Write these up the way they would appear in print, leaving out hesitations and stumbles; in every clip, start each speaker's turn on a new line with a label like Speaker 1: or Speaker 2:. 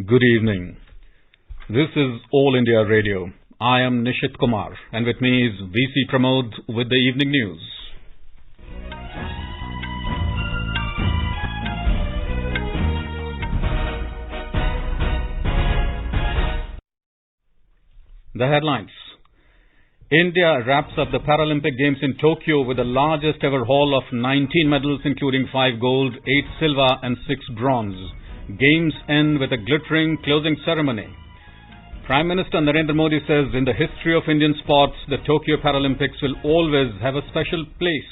Speaker 1: Good evening. This is All India Radio. I am Nishit Kumar, and with me is VC Pramod with the evening news. The headlines. India wraps up the Paralympic Games in Tokyo with the largest ever haul of 19 medals, including 5 gold, 8 silver and 6 bronze. Games end with a glittering closing ceremony. Prime Minister Narendra Modi says in the history of Indian sports, the Tokyo Paralympics will always have a special place.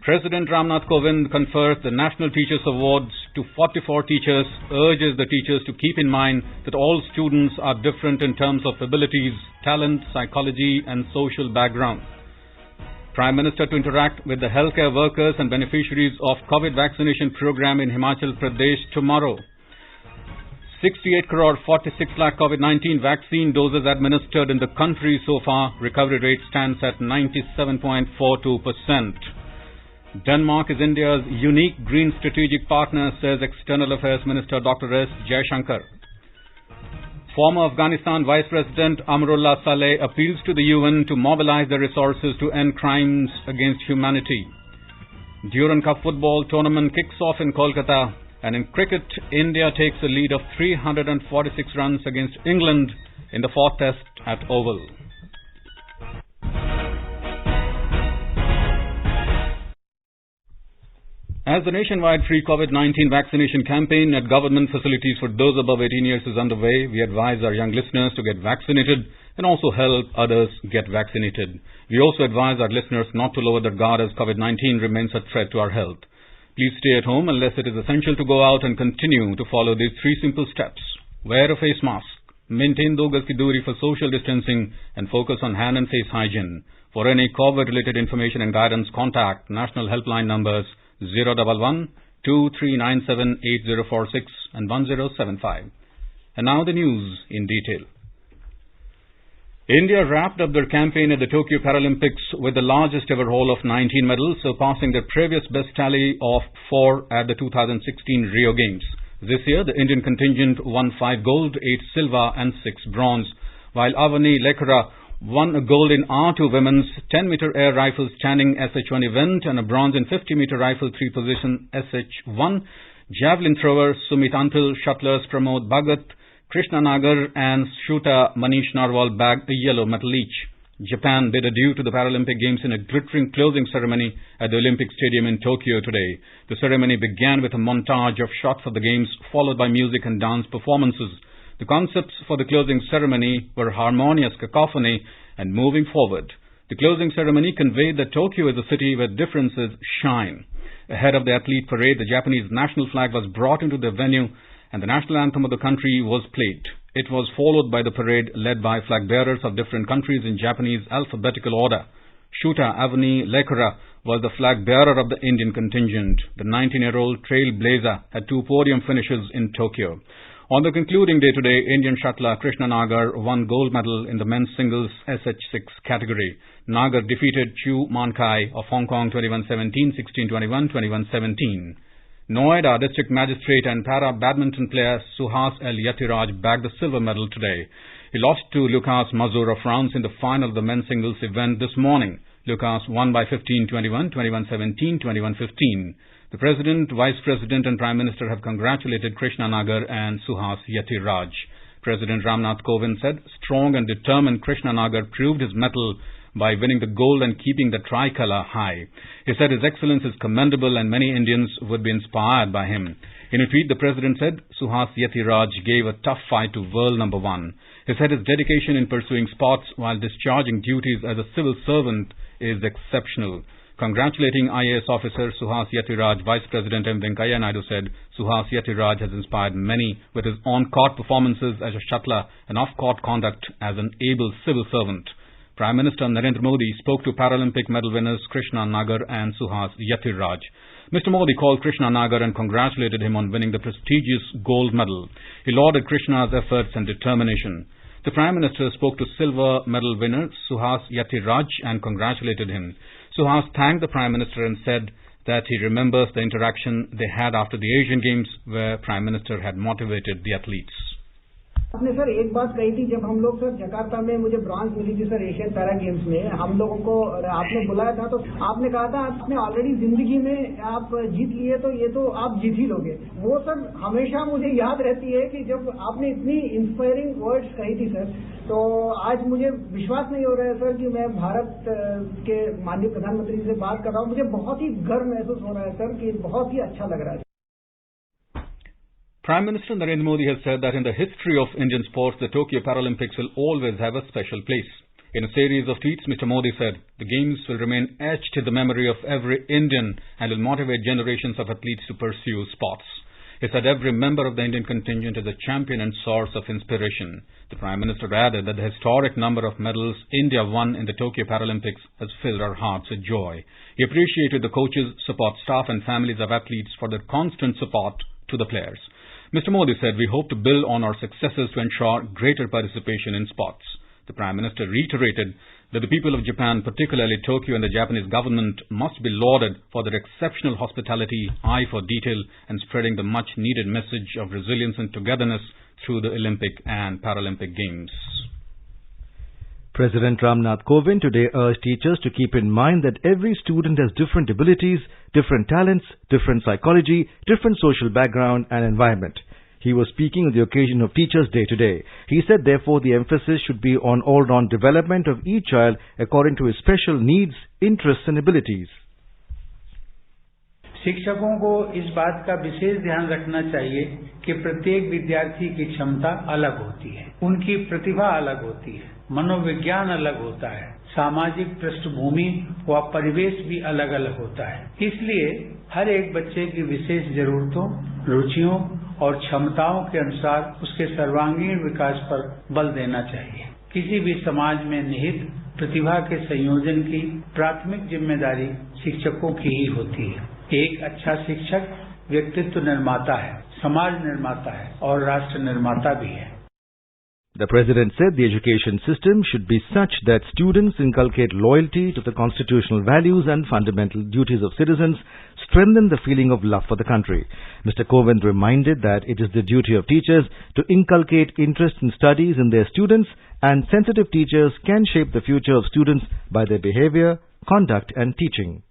Speaker 1: President Ramnath Kovind confers the National Teachers Awards to 44 teachers, urges the teachers to keep in mind that all students are different in terms of abilities, talent, psychology and social background. Prime Minister to interact with the healthcare workers and beneficiaries of COVID vaccination program in Himachal Pradesh tomorrow. 68 crore 46 lakh COVID-19 vaccine doses administered in the country so far. Recovery rate stands at 97.42%. Denmark is India's unique green strategic partner, says External Affairs Minister Dr. S. Jaishankar. Former Afghanistan Vice President Amrullah Saleh appeals to the UN to mobilize their resources to end crimes against humanity. Durand Cup football tournament kicks off in Kolkata, and in cricket, India takes a lead of 346 runs against England in the fourth test at Oval. As the nationwide free COVID-19 vaccination campaign at government facilities for those above 18 years is underway, we advise our young listeners to get vaccinated and also help others get vaccinated. We also advise our listeners not to lower their guard as COVID-19 remains a threat to our health. Please stay at home unless it is essential to go out and continue to follow these 3 simple steps. Wear a face mask, maintain 2 gaz ki doori for social distancing, and focus on hand and face hygiene. For any COVID-related information and guidance, contact national helpline numbers 011-2397-8046 and 1075. And now the news in detail. India wrapped up their campaign at the Tokyo Paralympics with the largest ever haul of 19 medals, surpassing their previous best tally of 4 at the 2016 Rio Games. This year, the Indian contingent won 5 gold, 8 silver and 6 bronze, while Avani Lekara won a gold in R2 women's 10-meter air rifle standing SH1 event and a bronze in 50-meter rifle 3-position SH1. Javelin thrower Sumit Antil, shuttlers Pramod Bhagat, Krishna Nagar and shooter Manish Narwal bagged a yellow medal each. Japan bid adieu to the Paralympic Games in a glittering closing ceremony at the Olympic Stadium in Tokyo today. The ceremony began with a montage of shots of the Games, followed by music and dance performances. The concepts for the closing ceremony were harmonious cacophony and moving forward. The closing ceremony conveyed that Tokyo is a city where differences shine. Ahead of the athlete parade, the Japanese national flag was brought into the venue and the national anthem of the country was played. It was followed by the parade led by flag bearers of different countries in Japanese alphabetical order. Shooter Avani Lekara was the flag bearer of the Indian contingent. The 19-year-old trailblazer had 2 podium finishes in Tokyo. On the concluding day today, Indian shuttler Krishna Nagar won gold medal in the men's singles SH6 category. Nagar defeated Chu Mankai of Hong Kong 21-17, 16-21, 21-17. Noida District Magistrate and Para Badminton player Suhas El Yatiraj bagged the silver medal today. He lost to Lucas Mazur of France in the final of the men's singles event this morning. Lucas won by 15-21, 21-17, 21-15. The President, Vice President and Prime Minister have congratulated Krishna Nagar and Suhas Yatiraj. President Ramnath Kovind said strong and determined Krishna Nagar proved his mettle by winning the gold and keeping the tricolour high. He said his excellence is commendable and many Indians would be inspired by him. In a tweet, the President said Suhas Yatiraj gave a tough fight to world number 1. He said his dedication in pursuing sports while discharging duties as a civil servant is exceptional. Congratulating IAS officer Suhas Yatiraj, Vice President M. Venkaiah Naidu said Suhas Yatiraj has inspired many with his on-court performances as a shuttler and off-court conduct as an able civil servant. Prime Minister Narendra Modi spoke to Paralympic medal winners Krishna Nagar and Suhas Yatiraj. Mr. Modi called Krishna Nagar and congratulated him on winning the prestigious gold medal. He lauded Krishna's efforts and determination. The Prime Minister spoke to silver medal winner Suhas Yatiraj and congratulated him. Suhas thanked the Prime Minister and said that he remembers the interaction they had after the Asian Games where Prime Minister had motivated the athletes.
Speaker 2: आपने sir एक बात कही थी जब हम लोग sir Jakarta में मुझे ब्रॉन्ज मिली थी सर एशियन पैरा गेम्स में हम लोगों को आपने बुलाया था तो आपने कहा था आपने ऑलरेडी जिंदगी में आप जीत लिए तो ये तो आप जीत ही लोगे। वो सर हमेशा मुझे याद रहती है कि जब आपने इतनी इंस्पायरिंग वर्ड्स कही थी सर तो आज मुझे विश्वास नहीं हो रहा है सर कि मैं भारत के माननीय प्रधानमंत्री से बात कर रहा हूँ। मुझे बहुत ही गर्व महसूस हो रहा है सर कि बहुत ही अच्छा लग रहा है।
Speaker 1: Prime Minister Narendra Modi has said that in the history of Indian sports, the Tokyo Paralympics will always have a special place. In a series of tweets, Mr. Modi said, the Games will remain etched in the memory of every Indian and will motivate generations of athletes to pursue sports. He said every member of the Indian contingent is a champion and source of inspiration. The Prime Minister added that the historic number of medals India won in the Tokyo Paralympics has filled our hearts with joy. He appreciated the coaches, support staff and families of athletes for their constant support to the players. Mr. Modi said, we hope to build on our successes to ensure greater participation in sports. The Prime Minister reiterated that the people of Japan, particularly Tokyo and the Japanese government, must be lauded for their exceptional hospitality, eye for detail, and spreading the much-needed message of resilience and togetherness through the Olympic and Paralympic Games.
Speaker 3: President Ramnath Kovind today urged teachers to keep in mind that every student has different abilities, different talents, different psychology, different social background and environment. He was speaking on the occasion of Teachers' Day today. He said, therefore, the emphasis should be on all-round development of each child according to his special needs, interests and abilities.
Speaker 4: शिक्षकों को इस बात का विशेष ध्यान रखना चाहिए कि प्रत्येक विद्यार्थी की क्षमता अलग होती है, उनकी प्रतिभा अलग होती है, मनोविज्ञान अलग होता है, सामाजिक पृष्ठभूमि व परिवेश भी अलग अलग होता है। इसलिए हर एक बच्चे की विशेष जरूरतों, रुचियों और क्षमताओं के अनुसार उसके सर्वांगीण विकास पर बल देना चाहिए। किसी भी समाज में निहित प्रतिभा के संयोजन की प्राथमिक जिम्मेदारी शिक्षकों की ही होती है। एक अच्छा शिक्षक व्यक्तित्व निर्माता है, समाज निर्माता है और राष्ट्र निर्माता भी है।
Speaker 3: The President said the education system should be such that students inculcate loyalty to the constitutional values and fundamental duties of citizens, strengthen the feeling of love for the country. Mr. Kovind reminded that it is the duty of teachers to inculcate interest in studies in their students, and sensitive teachers can shape the future of students by their behavior, conduct and teaching.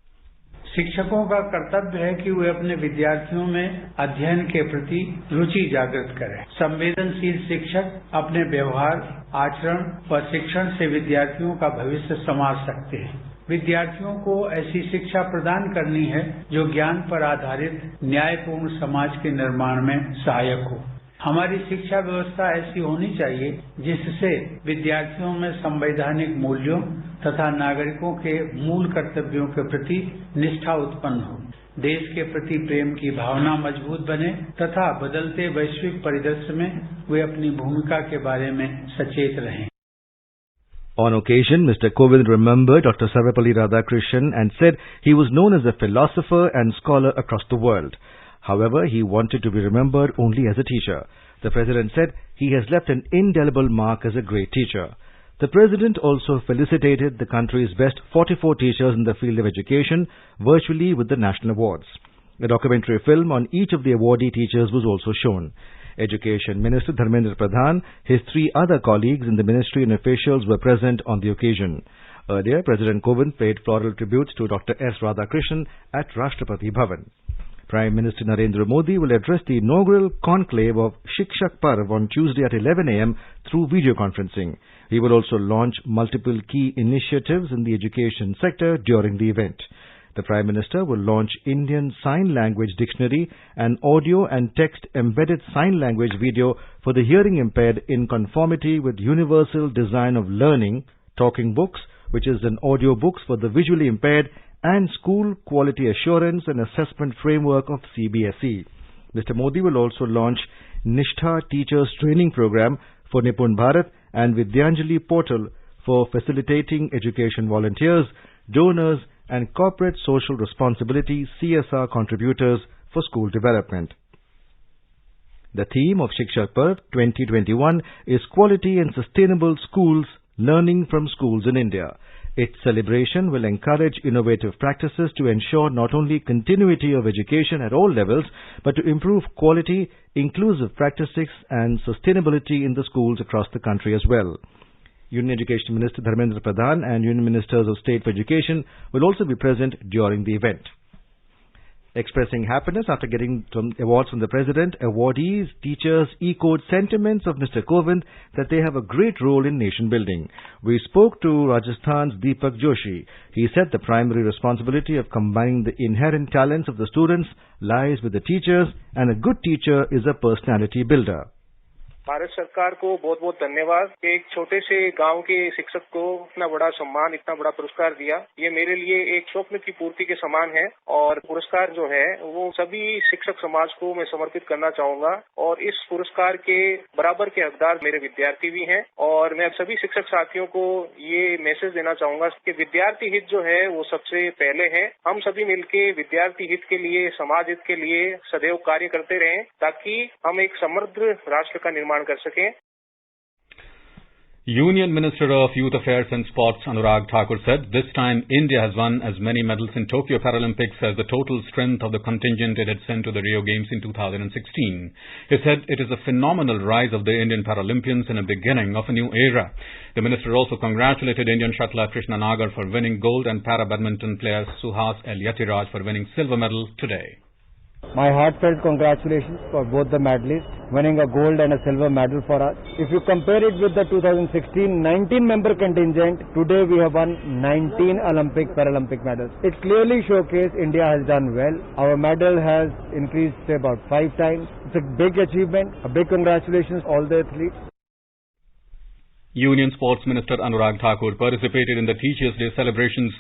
Speaker 4: शिक्षकों का कर्तव्य है कि वे अपने विद्यार्थियों में अध्ययन के प्रति रुचि जागृत करें। संवेदनशील शिक्षक अपने व्यवहार, आचरण व शिक्षण से विद्यार्थियों का भविष्य संवार सकते हैं। विद्यार्थियों को ऐसी शिक्षा प्रदान करनी है जो ज्ञान पर आधारित न्यायपूर्ण समाज के निर्माण में सहायक हो। हमारी शिक्षा व्यवस्था ऐसी होनी चाहिए जिससे विद्यार्थियों में संवैधानिक मूल्यों तथा नागरिकों के मूल कर्तव्यों के प्रति निष्ठा उत्पन्न हो, देश के प्रति प्रेम की भावना मजबूत बने तथा बदलते वैश्विक परिदृश्य में वे अपनी भूमिका के बारे में सचेत रहें।
Speaker 3: On occasion, Mr. Kovind remembered Dr. Sarvepalli Radhakrishnan and said he was known as a philosopher and scholar across the world. However, he wanted to be remembered only as a teacher. The President said he has left an indelible mark as a great teacher. The President also felicitated the country's best 44 teachers in the field of education virtually with the national awards. A documentary film on each of the awardee teachers was also shown. Education Minister Dharmendra Pradhan, his 3 other colleagues in the ministry and officials were present on the occasion. Earlier, President Kovind paid floral tributes to Dr. S. Radhakrishnan at Rashtrapati Bhavan. Prime Minister Narendra Modi will address the inaugural conclave of Shikshak Parv on Tuesday at 11 a.m. through video conferencing. He will also launch multiple key initiatives in the education sector during the event. The Prime Minister will launch Indian Sign Language Dictionary, an audio and text embedded sign language video for the hearing impaired in conformity with Universal Design of Learning, Talking Books, which is an audio books for the visually impaired, and School Quality Assurance and Assessment Framework of CBSE. Mr. Modi will also launch Nishtha Teachers Training Program for Nipun Bharat and Vidyanjali Portal for facilitating education volunteers, donors and corporate social responsibility CSR contributors for school development. The theme of Shikshak Parv 2021 is Quality and Sustainable Schools, Learning from Schools in India. Its celebration will encourage innovative practices to ensure not only continuity of education at all levels, but to improve quality, inclusive practices and sustainability in the schools across the country as well. Union Education Minister Dharmendra Pradhan and Union Ministers of State for Education will also be present during the event. Expressing happiness after getting some awards from the President, awardees, teachers echoed sentiments of Mr. Kovind that they have a great role in nation building. We spoke to Rajasthan's Deepak Joshi. He said the primary responsibility of combining the inherent talents of the students lies with the teachers, and a good teacher is a personality builder.
Speaker 5: Bharat सरकार को बहुत बहुत धन्यवाद। एक छोटे से गांव के शिक्षक को इतना बड़ा सम्मान, इतना बड़ा पुरस्कार दिया, ये मेरे लिए एक स्वप्न की पूर्ति के समान है। और पुरस्कार जो है वो सभी शिक्षक समाज को मैं समर्पित करना चाहूंगा। और इस पुरस्कार के बराबर के हकदार मेरे विद्यार्थी भी हैं। और मैं सभी शिक्षक साथियों को ये मैसेज देना चाहूंगा कि विद्यार्थी हित जो है वो सबसे पहले है। हम सभी मिलकर विद्यार्थी हित के लिए, समाज हित के लिए सदैव कार्य करते रहें, ताकि हम एक समृद्ध राष्ट्र का निर्माण कर सकें।
Speaker 1: Union Minister of Youth Affairs and Sports Anurag Thakur said this time India has won as many medals in Tokyo Paralympics as the total strength of the contingent it had sent to the Rio Games in 2016. He said it is a phenomenal rise of the Indian Paralympians and a beginning of a new era. The minister also congratulated Indian shuttler Krishna Nagar for winning gold and para-badminton player Suhas L. Yatiraj for winning silver medal today.
Speaker 6: My heartfelt congratulations for both the medalists, winning a gold and a silver medal for us. If you compare it with the 2016 19-member contingent, today we have won 19 Olympic, Paralympic medals. It clearly showcases India has done well. Our medal has increased about 5 times. It's a big achievement. A big congratulations to all the athletes.
Speaker 1: Union Sports Minister Anurag Thakur participated in the Teachers' Day celebrations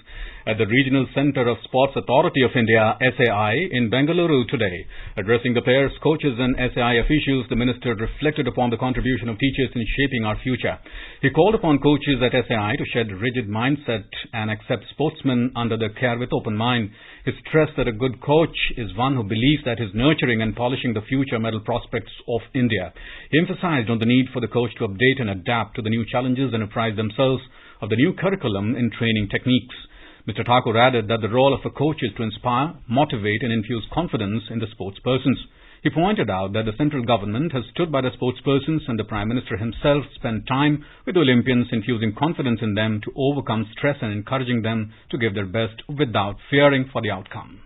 Speaker 1: at the Regional Centre of Sports Authority of India, SAI, in Bengaluru today. Addressing the players, coaches and SAI officials, the minister reflected upon the contribution of teachers in shaping our future. He called upon coaches at SAI to shed rigid mindset and accept sportsmen under their care with open mind. He stressed that a good coach is one who believes that is nurturing and polishing the future medal prospects of India. He emphasized on the need for the coach to update and adapt to the new challenges and apprise themselves of the new curriculum in training techniques. Mr. Thakur added that the role of a coach is to inspire, motivate and infuse confidence in the sportspersons. He pointed out that the central government has stood by the sportspersons and the Prime Minister himself spent time with the Olympians, infusing confidence in them to overcome stress and encouraging them to give their best without fearing for the outcome.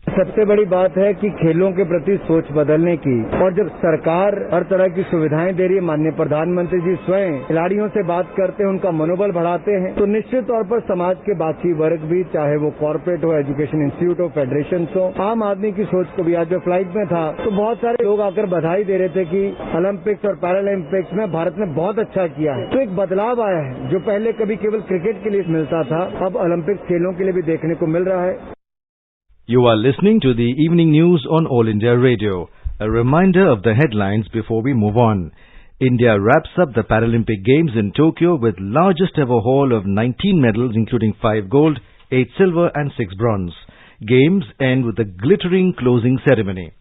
Speaker 6: सबसे बड़ी बात है कि खेलों के प्रति सोच बदलने की, और जब सरकार हर तरह की सुविधाएं दे रही है, माननीय प्रधानमंत्री जी स्वयं खिलाड़ियों से बात करते हैं, उनका मनोबल बढ़ाते हैं, तो निश्चित तौर पर समाज के बाकी वर्ग भी, चाहे वो कॉर्पोरेट हो, एजुकेशन इंस्टीट्यूट हो, फेडरेशन हो, आम आदमी की सोच को भी, आज जो फ्लाइट में था तो बहुत सारे लोग आकर बधाई दे रहे थे कि ओलंपिक्स और पैरालंपिक्स में भारत ने बहुत अच्छा किया है। तो एक बदलाव आया है, जो पहले कभी केवल क्रिकेट के लिए मिलता था, अब ओलंपिक्स खेलों के लिए भी देखने को मिल रहा है।
Speaker 3: You are listening to the evening news on All India Radio. A reminder of the headlines before we move on. India wraps up the Paralympic Games in Tokyo with largest ever haul of 19 medals, including 5 gold, 8 silver and 6 bronze. Games end with a glittering closing ceremony.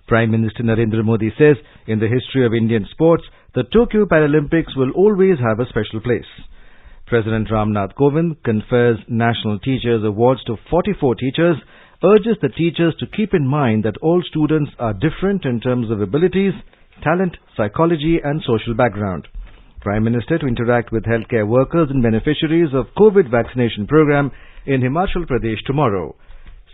Speaker 3: Prime Minister Narendra Modi says in the history of Indian sports, the Tokyo Paralympics will always have a special place. President Ramnath Kovind confers National Teachers Awards to 44 teachers, urges the teachers to keep in mind that all students are different in terms of abilities, talent, psychology and social background. Prime Minister to interact with healthcare workers and beneficiaries of COVID vaccination program in Himachal Pradesh tomorrow.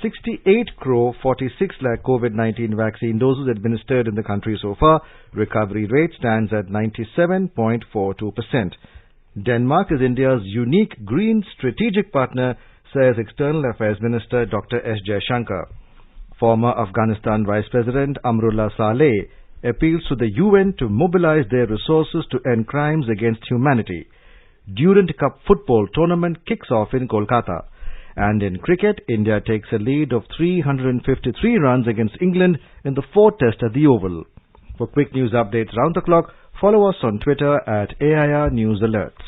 Speaker 3: 68 crore 46 lakh COVID-19 vaccine doses administered in the country so far. Recovery rate stands at 97.42%. Denmark is India's unique green strategic partner, says External Affairs Minister Dr. S. Jaishankar. Former Afghanistan Vice President Amrullah Saleh appeals to the UN to mobilize their resources to end crimes against humanity. Durand Cup football tournament kicks off in Kolkata. And in cricket, India takes a lead of 353 runs against England in the 4th test at the Oval. For quick news updates round the clock, follow us on Twitter at AIR News Alerts.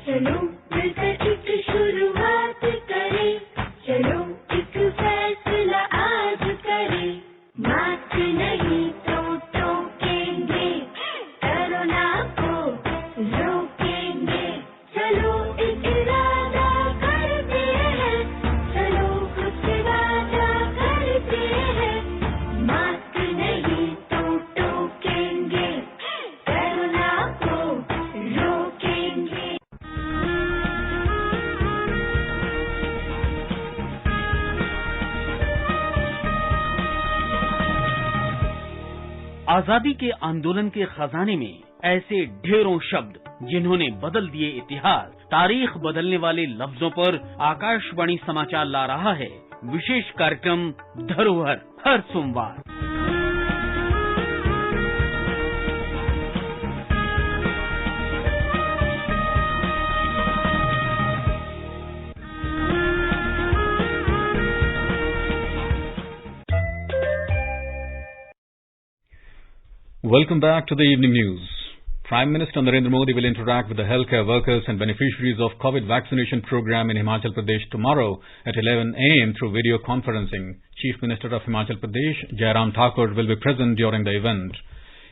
Speaker 7: चलो मिलकर एक शुरुआत करें, चलो एक फैसला आज करें, मास्क नहीं तो टोकेंगे, कोरोना को रोकेंगे,
Speaker 8: आजादी के आंदोलन के खजाने में ऐसे ढेरों शब्द जिन्होंने बदल दिए इतिहास, तारीख बदलने वाले लफ्जों पर आकाशवाणी समाचार ला रहा है विशेष कार्यक्रम धरोहर हर सोमवार।
Speaker 1: Welcome back to the evening news. Prime Minister Narendra Modi will interact with the healthcare workers and beneficiaries of COVID vaccination program in Himachal Pradesh tomorrow at 11 a.m. through video conferencing. Chief Minister of Himachal Pradesh, Jairam Thakur, will be present during the event.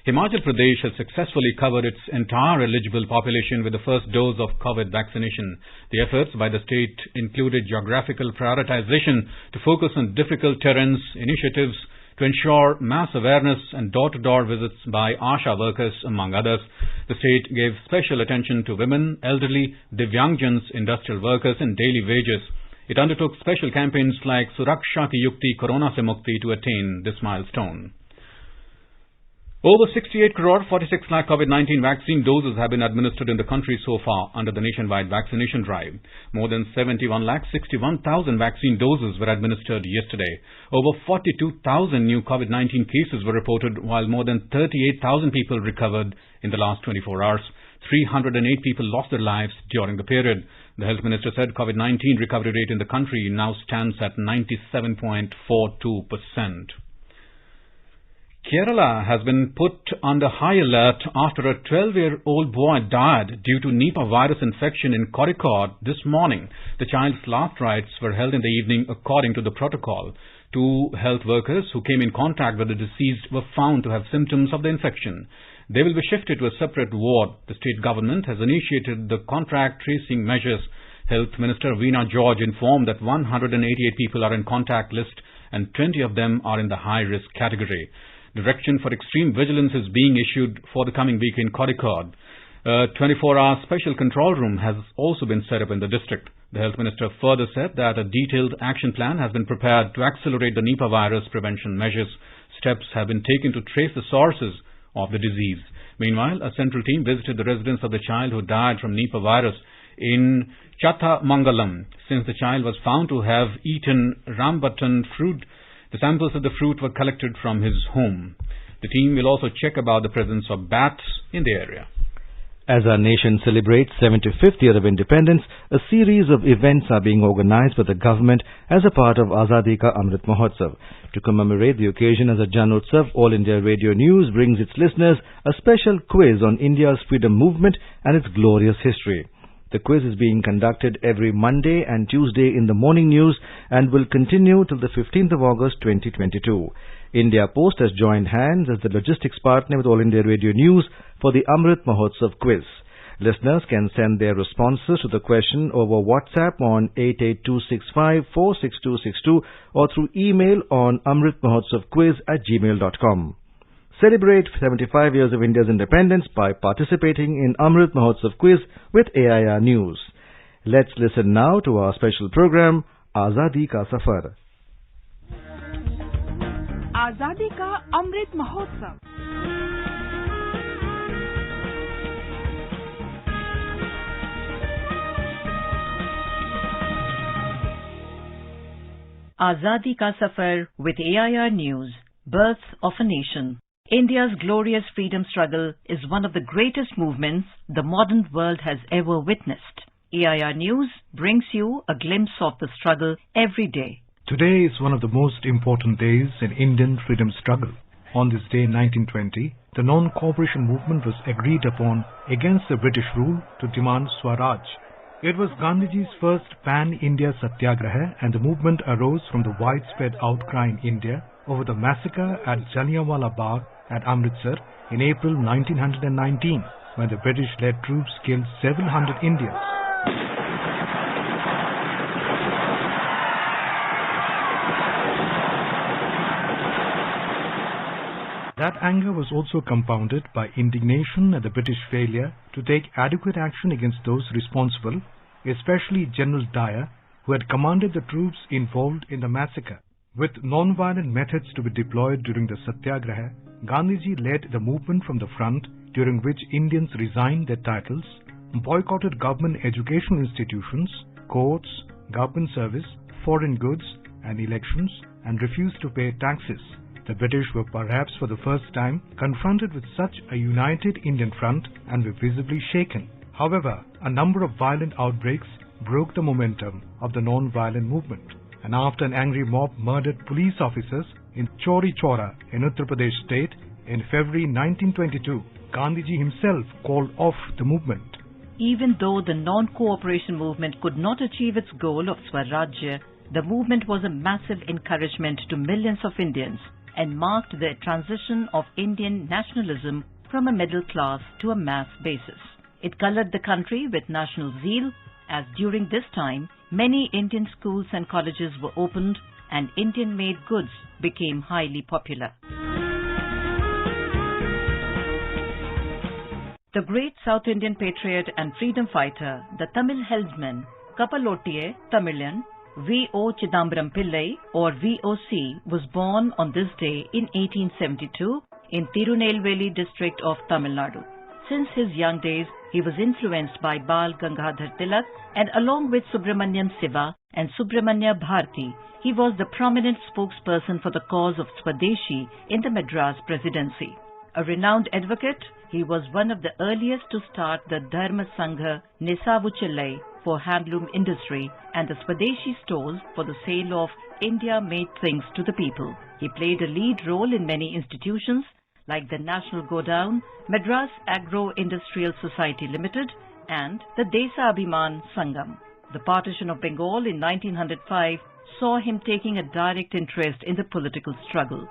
Speaker 1: Himachal Pradesh has successfully covered its entire eligible population with the first dose of COVID vaccination. The efforts by the state included geographical prioritization to focus on difficult terrains, initiatives to ensure mass awareness and door-to-door visits by ASHA workers, among others. The state gave special attention to women, elderly, Divyangjans, industrial workers and daily wages. It undertook special campaigns like Suraksha Ki Yukti Corona Se Mukti to attain this milestone. Over 68 crore 46 lakh COVID-19 vaccine doses have been administered in the country so far under the nationwide vaccination drive. More than 71 lakh 61,000 vaccine doses were administered yesterday. Over 42,000 new COVID-19 cases were reported, while more than 38,000 people recovered in the last 24 hours. 308 people lost their lives during the period. The Health Minister said COVID-19 recovery rate in the country now stands at 97.42%. Kerala has been put under high alert after a 12-year-old boy died due to Nipah virus infection in Kozhikode this morning. The child's last rites were held in the evening according to the protocol. 2 health workers who came in contact with the deceased were found to have symptoms of the infection. They will be shifted to a separate ward. The state government has initiated the contact tracing measures. Health Minister Veena George informed that 188 people are in contact list and 20 of them are in the high-risk category. Direction for extreme vigilance is being issued for the coming week in Kozhikode. A 24-hour special control room has also been set up in the district. The Health Minister further said that a detailed action plan has been prepared to accelerate the Nipah virus prevention measures. Steps have been taken to trace the sources of the disease. Meanwhile, a central team visited the residence of the child who died from Nipah virus in Chathamangalam. Since the child was found to have eaten rambutan fruit, the samples of the fruit were collected from his home. The team will also check about the presence of bats in the area.
Speaker 3: As our nation celebrates 75th year of independence, a series of events are being organized by the government as a part of Azadi Ka Amrit Mahotsav. To commemorate the occasion as a Janotsav, All India Radio News brings its listeners a special quiz on India's freedom movement and its glorious history. The quiz is being conducted every Monday and Tuesday in the morning news and will continue till the 15th of August 2022. India Post has joined hands as the logistics partner with All India Radio News for the Amrit Mahotsav quiz. Listeners can send their responses to the question over WhatsApp on 88265466262 or through email on amritmahotsavquiz@gmail.com. Celebrate 75 years of India's independence by participating in Amrit Mahotsav quiz with AIR News. Let's listen now to our special program, Azadi Ka Safar.
Speaker 9: Azadi Ka Amrit Mahotsav.
Speaker 10: Azadi Ka Safar with AIR News. Birth of a Nation. India's glorious freedom struggle is one of the greatest movements the modern world has ever witnessed. AIR News brings you a glimpse of the struggle every day.
Speaker 11: Today is one of the most important days in Indian freedom struggle. On this day, 1920, the non-cooperation movement was agreed upon against the British rule to demand Swaraj. It was Gandhiji's first pan-India satyagraha, and the movement arose from the widespread outcry in India over the massacre at Jallianwala Bagh at Amritsar in April 1919, when the British-led troops killed several hundred Indians. That anger was also compounded by indignation at the British failure to take adequate action against those responsible, especially General Dyer, who had commanded the troops involved in the massacre. With non-violent methods to be deployed during the satyagraha, Gandhiji led the movement from the front, during which Indians resigned their titles, boycotted government educational institutions, courts, government service, foreign goods and elections, and refused to pay taxes. The British were perhaps for the first time confronted with such a united Indian front and were visibly shaken. However, a number of violent outbreaks broke the momentum of the non-violent movement, and after an angry mob murdered police officers in Chauri Chaura in Uttar Pradesh state in February 1922, Gandhiji himself called off the movement.
Speaker 10: Even though the non-cooperation movement could not achieve its goal of Swarajya, the movement was a massive encouragement to millions of Indians and marked the transition of Indian nationalism from a middle class to a mass basis. It colored the country with national zeal, as during this time many Indian schools and colleges were opened and Indian-made goods became highly popular. The great South Indian patriot and freedom fighter, the Tamil helmsman Kapalottiya Tamilan V.O. Chidambaram Pillai, or VOC, was born on this day in 1872 in Tirunelveli district of Tamil Nadu. Since his young days, he was influenced by Bal Gangadhar Tilak, and along with Subramanyam Siva and Subramanya Bharti, he was the prominent spokesperson for the cause of Swadeshi in the Madras Presidency. A renowned advocate, he was one of the earliest to start the Dharma Sangha Nesavu Chillai for handloom industry and the Swadeshi stores for the sale of India-made things to the people. He played a lead role in many institutions like the National Godown, Madras Agro-Industrial Society Limited and the Desa Abhiman Sangam. The partition of Bengal in 1905 saw him taking a direct interest in the political struggle.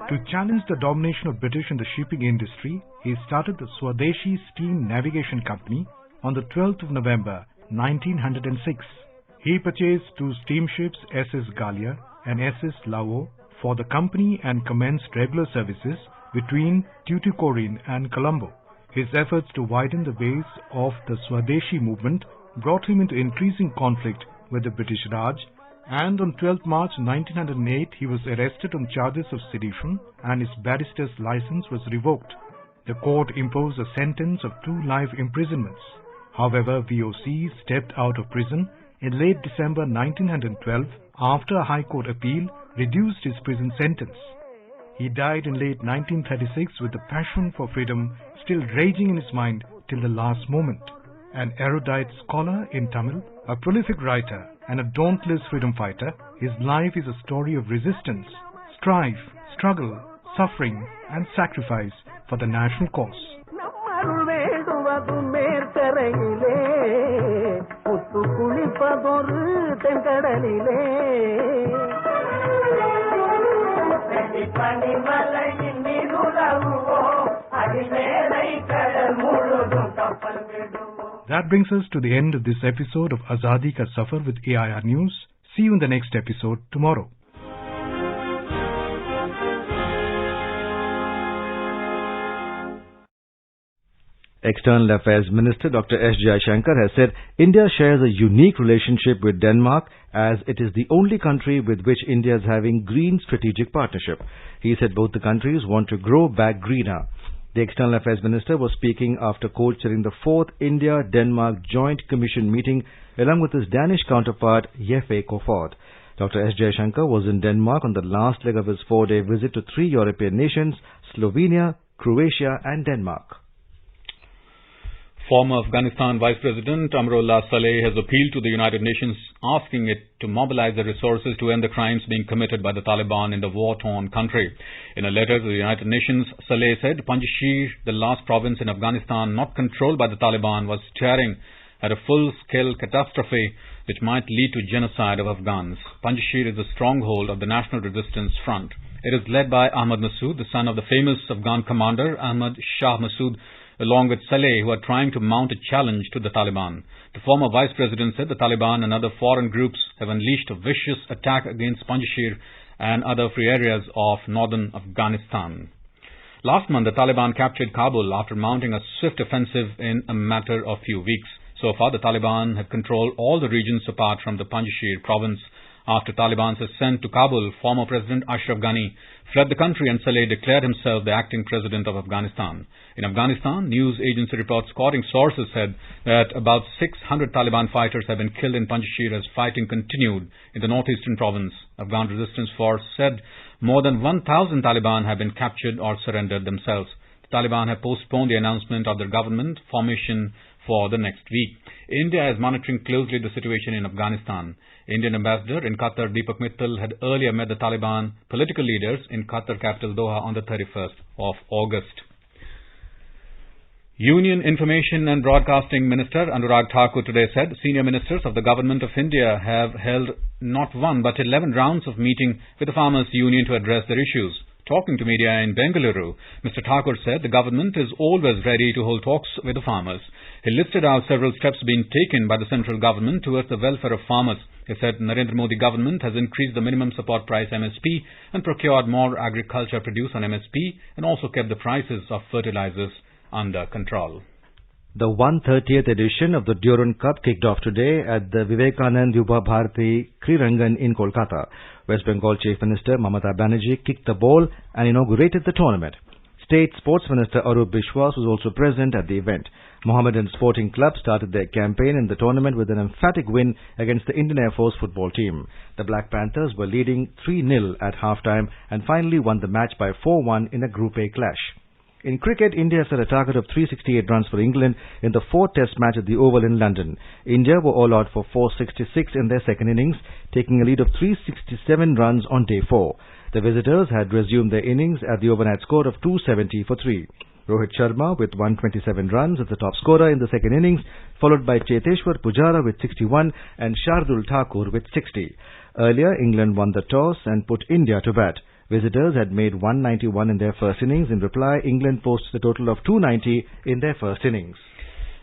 Speaker 11: To challenge the domination of British in the shipping industry, he started the Swadeshi Steam Navigation Company on the 12th of November 1906. He purchased two steamships SS Galia and SS Lao for the company and commenced regular services between Tuticorin and Colombo. His efforts to widen the base of the Swadeshi movement brought him into increasing conflict with the British Raj, and on 12 March 1908 he was arrested on charges of sedition and his barrister's license was revoked. The court imposed a sentence of 2 life imprisonments. However, VOC stepped out of prison in late December 1912 after a High Court appeal reduced his prison sentence. He died in late 1936 with the passion for freedom still raging in his mind till the last moment. An erudite scholar in Tamil, a prolific writer and a dauntless freedom fighter, his life is a story of resistance, strife, struggle, suffering and sacrifice for the national cause. That brings us to the end of this episode of Azadi Ka Safar with AIR News. See you in the next episode tomorrow.
Speaker 3: External Affairs Minister Dr. S. Jaishankar has said India shares a unique relationship with Denmark as it is the only country with which India is having green strategic partnership. He said both the countries want to grow back greener. The External Affairs Minister was speaking after co-chairing the 4th India-Denmark Joint Commission meeting along with his Danish counterpart Jeppe Kofod. Dr. S. Jaishankar was in Denmark on the last leg of his 4-day visit to 3 European nations, Slovenia, Croatia and Denmark.
Speaker 1: Former Afghanistan Vice President Amrullah Saleh has appealed to the United Nations, asking it to mobilize the resources to end the crimes being committed by the Taliban in the war-torn country. In a letter to the United Nations, Saleh said Panjshir, the last province in Afghanistan not controlled by the Taliban, was staring at a full-scale catastrophe which might lead to genocide of Afghans. Panjshir is the stronghold of the National Resistance Front. It is led by Ahmad Massoud, the son of the famous Afghan commander Ahmad Shah Massoud, along with Saleh, who are trying to mount a challenge to the Taliban. The former vice president said the Taliban and other foreign groups have unleashed a vicious attack against Panjshir and other free areas of northern Afghanistan. Last month, the Taliban captured Kabul after mounting a swift offensive in a matter of few weeks. So far, the Taliban have controlled all the regions apart from the Panjshir province. After Taliban's ascent to Kabul, former President Ashraf Ghani fled the country and Saleh declared himself the acting president of Afghanistan. In Afghanistan, news agency reports quoting sources said that about 600 Taliban fighters have been killed in Panjshir as fighting continued in the northeastern province. Afghan Resistance Force said more than 1,000 Taliban have been captured or surrendered themselves. The Taliban have postponed the announcement of their government formation for the next week. India is monitoring closely the situation in Afghanistan. Indian ambassador in Qatar, Deepak Mittal, had earlier met the Taliban political leaders in Qatar capital Doha on the 31st of August. Union Information and Broadcasting Minister Anurag Thakur today said senior ministers of the Government of India have held not one but 11 rounds of meeting with the Farmers Union to address their issues. Talking to media in Bengaluru, Mr. Thakur said the government is always ready to hold talks with the farmers. He listed out several steps being taken by the central government towards the welfare of farmers. He said Narendra Modi government has increased the minimum support price MSP and procured more agriculture produce on MSP and also kept the prices of fertilizers under control.
Speaker 3: The 130th edition of the Durand Cup kicked off today at the Vivekanand Yuva Bharati Krirangan in Kolkata. West Bengal Chief Minister Mamata Banerjee kicked the ball and inaugurated the tournament. State Sports Minister Arup Biswas was also present at the event. Mohammedan Sporting Club started their campaign in the tournament with an emphatic win against the Indian Air Force football team. The Black Panthers were leading 3-0 at halftime and finally won the match by 4-1 in a Group A clash. In cricket, India set a target of 368 runs for England in the fourth test match at the Oval in London. India were all out for 466 in their second innings, taking a lead of 367 runs on day 4. The visitors had resumed their innings at the overnight score of 270 for 3. Rohit Sharma with 127 runs as the top scorer in the second innings, followed by Cheteshwar Pujara with 61 and Shardul Thakur with 60. Earlier, England won the toss and put India to bat. Visitors had made 191 in their first innings. In reply, England posted a total of 290 in their first innings.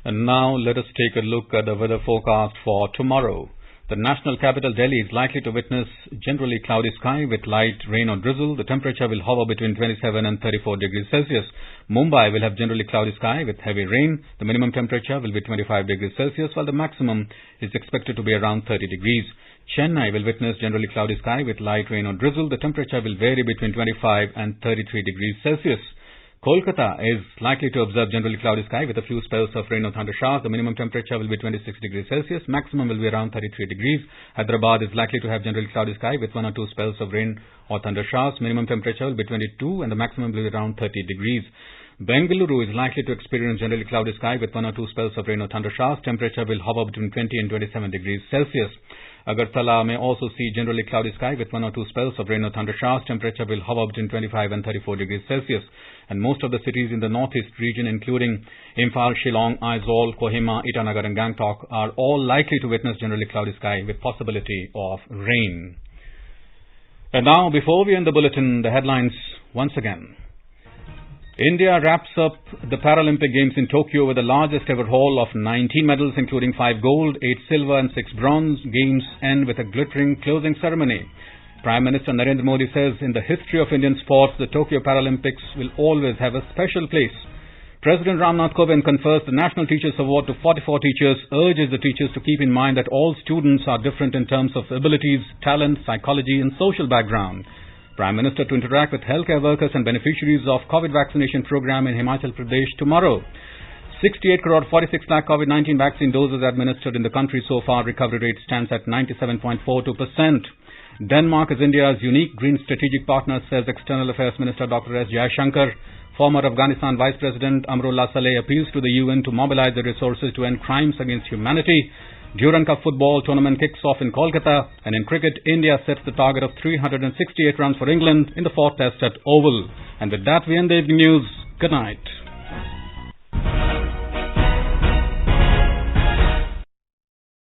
Speaker 1: And now let us take a look at the weather forecast for tomorrow. The national capital Delhi is likely to witness generally cloudy sky with light rain or drizzle. The temperature will hover between 27 and 34 degrees Celsius. Mumbai will have generally cloudy sky with heavy rain. The minimum temperature will be 25 degrees Celsius while the maximum is expected to be around 30 degrees. Chennai will witness generally cloudy sky with light rain or drizzle. The temperature will vary between 25 and 33 degrees Celsius. Kolkata is likely to observe generally cloudy sky with a few spells of rain or thunder showers. The minimum temperature will be 26 degrees Celsius. Maximum will be around 33 degrees. Hyderabad is likely to have generally cloudy sky with 1 or 2 spells of rain or thunder showers. Minimum temperature will be 22 and the maximum will be around 30 degrees. Bengaluru is likely to experience generally cloudy sky with 1 or 2 spells of rain or thunder showers. Temperature will hover between 20 and 27 degrees Celsius. Agartala may also see generally cloudy sky with 1 or 2 spells of rain or thunder showers. Temperature will hover between 25 and 34 degrees Celsius. And most of the cities in the northeast region, including Imphal, Shillong, Aizawl, Kohima, Itanagar and Gangtok, are all likely to witness generally cloudy sky with possibility of rain. And now, before we end the bulletin, the headlines once again. India wraps up the Paralympic Games in Tokyo with the largest ever haul of 19 medals, including 5 gold, 8 silver and 6 bronze. Games end with a glittering closing ceremony. Prime Minister Narendra Modi says in the history of Indian sports, the Tokyo Paralympics will always have a special place. President Ramnath Kovind confers the National Teachers Award to 44 teachers, urges the teachers to keep in mind that all students are different in terms of abilities, talent, psychology and social background. Prime Minister to interact with healthcare workers and beneficiaries of COVID vaccination program in Himachal Pradesh tomorrow. 68 crore 46 lakh COVID-19 vaccine doses administered in the country so far. Recovery rate stands at 97.42%. Denmark is India's unique green strategic partner, says External Affairs Minister Dr. S. Jaishankar. Former Afghanistan Vice President Amrullah Saleh appeals to the UN to mobilize the resources to end crimes against humanity. Durand Cup football tournament kicks off in Kolkata, and in cricket, India sets the target of 368 runs for England in the fourth test at Oval. And with that, we end the evening news. Good night.